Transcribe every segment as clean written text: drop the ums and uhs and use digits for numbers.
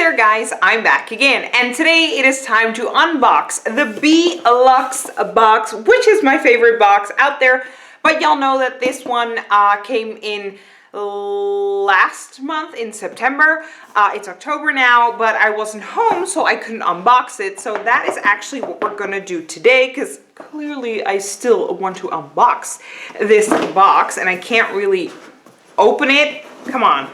there guys, I'm back again, and today it is time to unbox the Luxbox, which is my favorite box out there. But y'all know that this one came in last month in September. It's October now, but I wasn't home, so I couldn't unbox it. So that is actually what we're gonna do today, because clearly I still want to unbox this box, and I can't really open it. Come on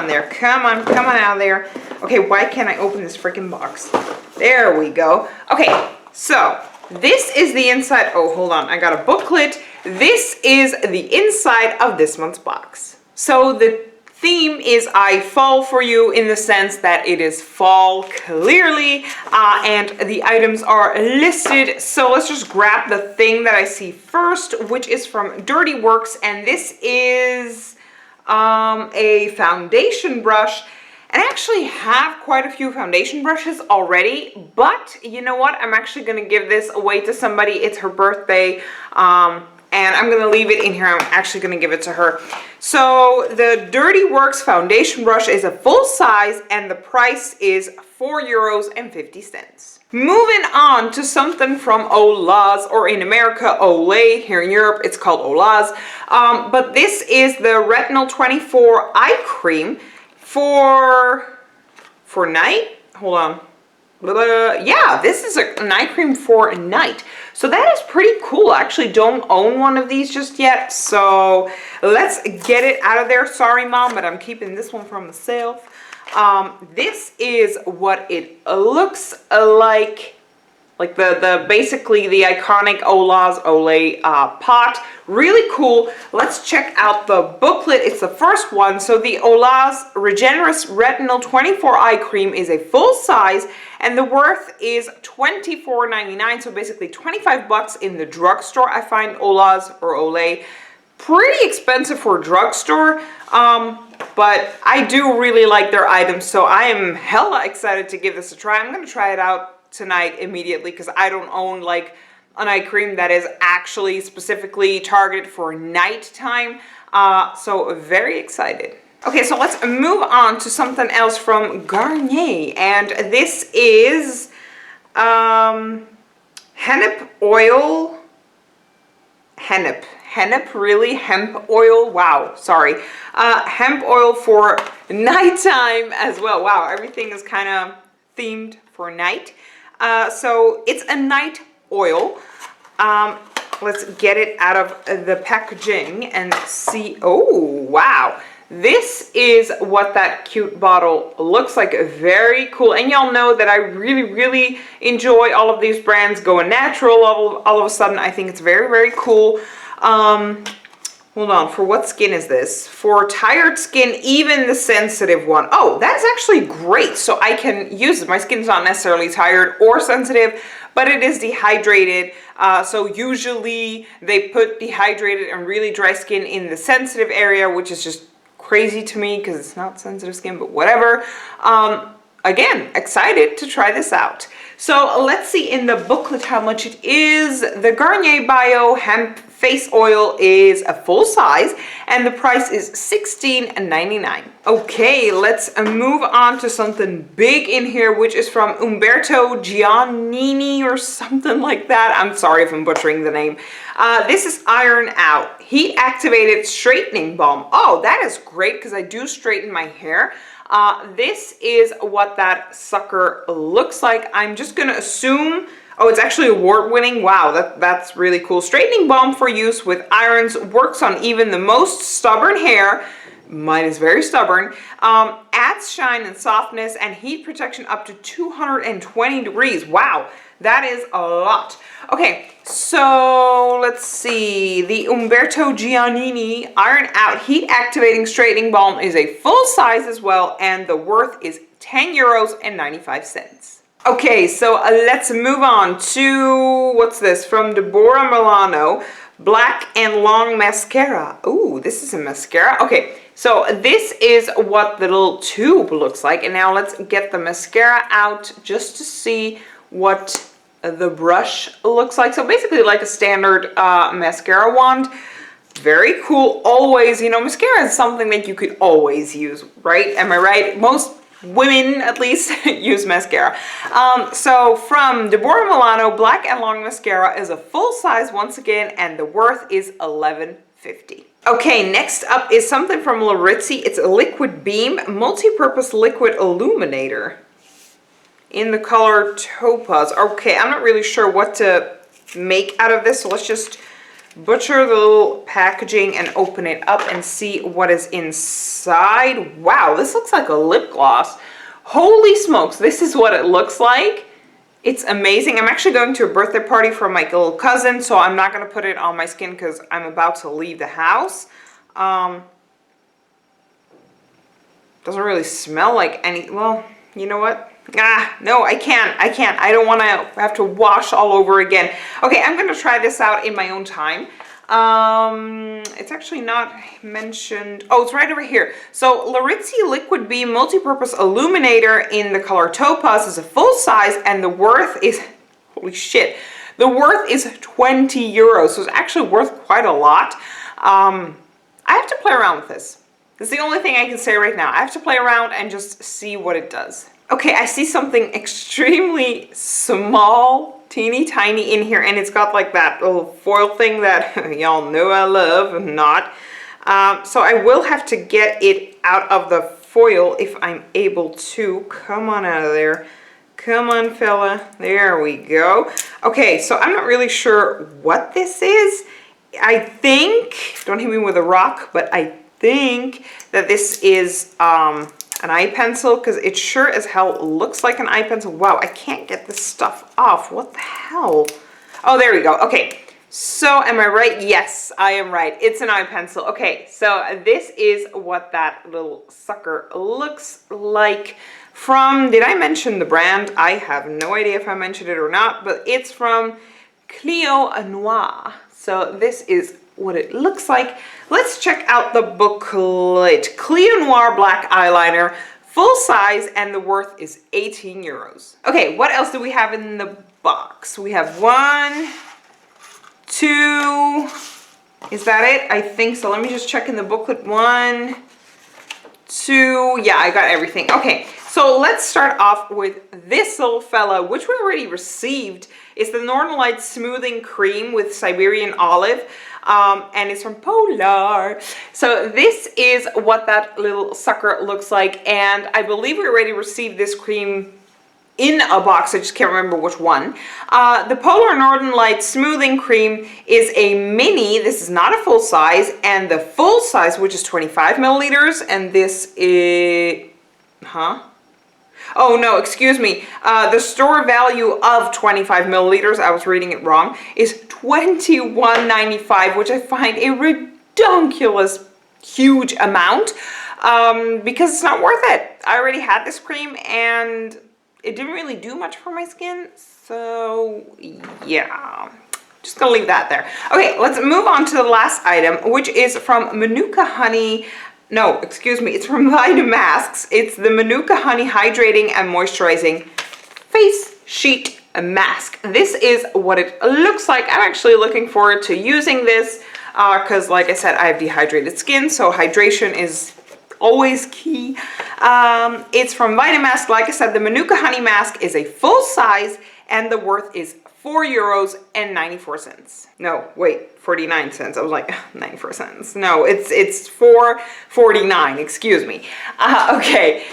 there, come on out of there. Okay, why can't I open this freaking box? There we go. Okay, so this is the inside. Oh, hold on, I got a booklet. This is the inside of this month's box. So the theme is I fall for you, in the sense that it is fall clearly, and the items are listed. So let's just grab the thing that I see first, which is from Dirty Works, and this is a foundation brush. And I actually have quite a few foundation brushes already, but you know what? I'm actually going to give this away to somebody. It's her birthday, and I'm going to leave it in here. I'm actually going to give it to her. So the Dirty Works foundation brush is a full size, and the price is €4.50. Moving on to something from Olaz, or in America, Olay. Here in Europe, it's called Olaz. But this is the Retinol 24 Eye Cream for night. Hold on. Yeah, this is an eye cream for night. So that is pretty cool. I actually don't own one of these just yet. So let's get it out of there. Sorry, Mom, but I'm keeping this one for myself. This is what it looks like the basically the iconic Olaz Olay pot. Really cool. Let's check out the booklet. It's the first one. So the Olaz Regenerous Retinol 24 Eye Cream is a full size, and the worth is $24.99. So basically 25 bucks in the drugstore. I find Olaz or Olay pretty expensive for a drugstore. But I do really like their items, so I am hella excited to give this a try. I'm going to try it out tonight immediately, because I don't own like an eye cream that is actually specifically targeted for nighttime. So very excited. Okay, so let's move on to something else from Garnier, and this is hennep oil. Hennep, really? Hemp oil? Wow, sorry. Hemp oil for nighttime as well. Wow, everything is kind of themed for night. So it's a night oil. Let's get it out of the packaging and see. Oh, wow. This is what that cute bottle looks like. Very cool. And y'all know that I really enjoy all of these brands going natural all of a sudden. I think it's very cool. Hold on, for what skin is this? For tired skin, even the sensitive one. Oh, that's actually great. So I can use it. My skin's not necessarily tired or sensitive, but it is dehydrated. So usually they put dehydrated and really dry skin in the sensitive area, which is just crazy to me because it's not sensitive skin, but whatever. Again, excited to try this out. So let's see in the booklet how much it is. The Garnier Bio Hemp Face Oil is a full size, and the price is $16.99. Okay, let's move on to something big in here, which is from Umberto Giannini or something like that. I'm sorry if I'm butchering the name. This is Iron Out Heat Activated Straightening Balm. Oh, that is great, because I do straighten my hair. This is what that sucker looks like. I'm just gonna assume, oh, it's actually award-winning. Wow, that's really cool. Straightening balm for use with irons, works on even the most stubborn hair. Mine is very stubborn. Adds shine and softness and heat protection up to 220 degrees. Wow, that is a lot. Okay, so let's see. The Umberto Giannini Iron Out Heat Activating Straightening Balm is a full size as well, and the worth is €10.95. Okay, so let's move on to, what's this? From Deborah Milano, Black and Long Mascara. Ooh, this is a mascara. Okay, so this is what the little tube looks like. And now let's get the mascara out just to see what the brush looks like. So basically like a standard mascara wand. Very cool. Always, you know, mascara is something that you could always use, right? Am I right? Most women at least use mascara. So from Deborah Milano, Black and Long Mascara is a full size once again, and the worth is $11.50. Okay, next up is something from Larizzi. It's a Liquid Beam Multi-Purpose Liquid Illuminator in the color Topaz. Okay, I'm not really sure what to make out of this, so let's just butcher the little packaging and open it up and see what is inside. Wow, this looks like a lip gloss. Holy smokes, this is what it looks like. It's amazing. I'm actually going to a birthday party for my little cousin, so I'm not going to put it on my skin because I'm about to leave the house. Doesn't really smell like any, well, you know what? No, I can't. I don't want to have to wash all over again. Okay, I'm going to try this out in my own time. It's actually not mentioned. Oh, it's right over here. So Larizzi Liquid Beam Multi-Purpose Illuminator in the color Topaz is a full size, and the worth is, holy shit, the worth is 20 euros. So it's actually worth quite a lot. I have to play around with this. This is the only thing I can say right now. I have to play around and just see what it does. Okay, I see something extremely small, teeny tiny in here, and it's got like that little foil thing that y'all know I love, not. So I will have to get it out of the foil if I'm able to. Come on out of there. Come on, fella. There we go. Okay, so I'm not really sure what this is. I think, don't hit me with a rock, but I think that this is an eye pencil, because it sure as hell looks like an eye pencil. Wow, I can't get this stuff off. What the hell? Oh, there we go. Okay, so am I right? Yes, I am right. It's an eye pencil. Okay, so this is what that little sucker looks like from, did I mention the brand? I have no idea if I mentioned it or not, but it's from Clio Noir. So this is what it looks like. Let's check out the booklet. Clio Noir Black Eyeliner, full size, and the worth is 18 euros. Okay, what else do we have in the box? We have 1, 2, is that it? I think so. Let me just check in the booklet. 1, 2, yeah, I got everything. Okay, so let's start off with this little fella, which we already received. It's the Northern Lights Smoothing Cream with Siberian Olive. And it's from Polar. So this is what that little sucker looks like, and I believe we already received this cream in a box. I just can't remember which one. The Polar Northern Lights Smoothing Cream is a mini. This is not a full size, and the full size, which is 25 milliliters, and this is, oh no, excuse me. The store value of 25 milliliters, I was reading it wrong, is $21.95, which I find a ridiculous huge amount because it's not worth it. I already had this cream and it didn't really do much for my skin. So yeah, just gonna leave that there. Okay, let's move on to the last item, which is from Manuka Honey. No, excuse me, it's from Vitamasks. It's the Manuka Honey Hydrating and Moisturizing Face Sheet Mask. This is what it looks like. I'm actually looking forward to using this because, like I said, I have dehydrated skin, so hydration is always key. It's from Vitamasks. Like I said, the Manuka Honey Mask is a full size, and the worth is €4.94. No, wait, 49 cents. I was like, 94 cents. No, it's $4.49, excuse me. Okay,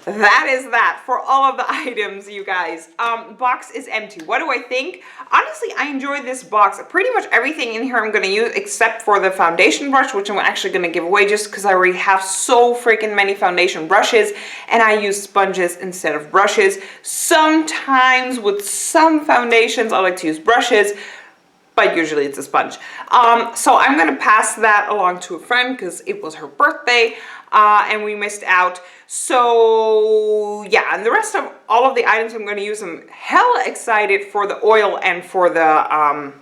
that is that for all of the items, you guys. Box is empty. What do I think? Honestly, I enjoyed this box. Pretty much everything in here I'm going to use except for the foundation brush, which I'm actually going to give away just because I already have so freaking many foundation brushes, and I use sponges instead of brushes. Sometimes with some foundations I like to use brushes, but usually it's a sponge. So I'm going to pass that along to a friend because it was her birthday and we missed out. So yeah, and the rest of all of the items I'm going to use, I'm hella excited for the oil and for the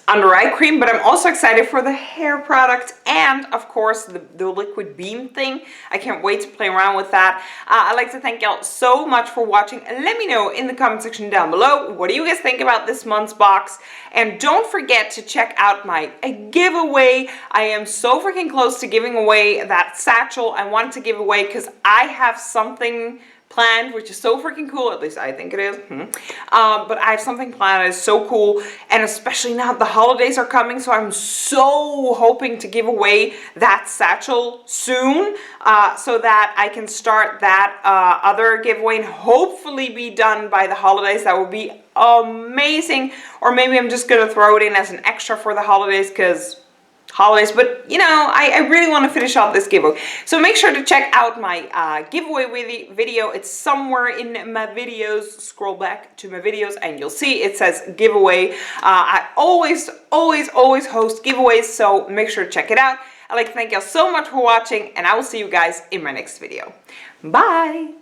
under eye cream, but I'm also excited for the hair product and of course the liquid beam thing. I can't wait to play around with that. I'd like to thank y'all so much for watching, and let me know in the comment section down below, what do you guys think about this month's box? And don't forget to check out my giveaway. I am so freaking close to giving away that satchel I wanted to give away because I have something planned, which is so freaking cool. At least I think it is. But I have something planned that is so cool, and especially now the holidays are coming, so I'm so hoping to give away that satchel soon, so that I can start that other giveaway and hopefully be done by the holidays. That would be amazing. Or maybe I'm just gonna throw it in as an extra for the holidays because holidays, but you know, I really want to finish off this giveaway. So make sure to check out my giveaway video. It's somewhere in my videos. Scroll back to my videos and you'll see it says giveaway. I always host giveaways, so make sure to check it out. I'd like to thank y'all so much for watching, and I will see you guys in my next video. Bye!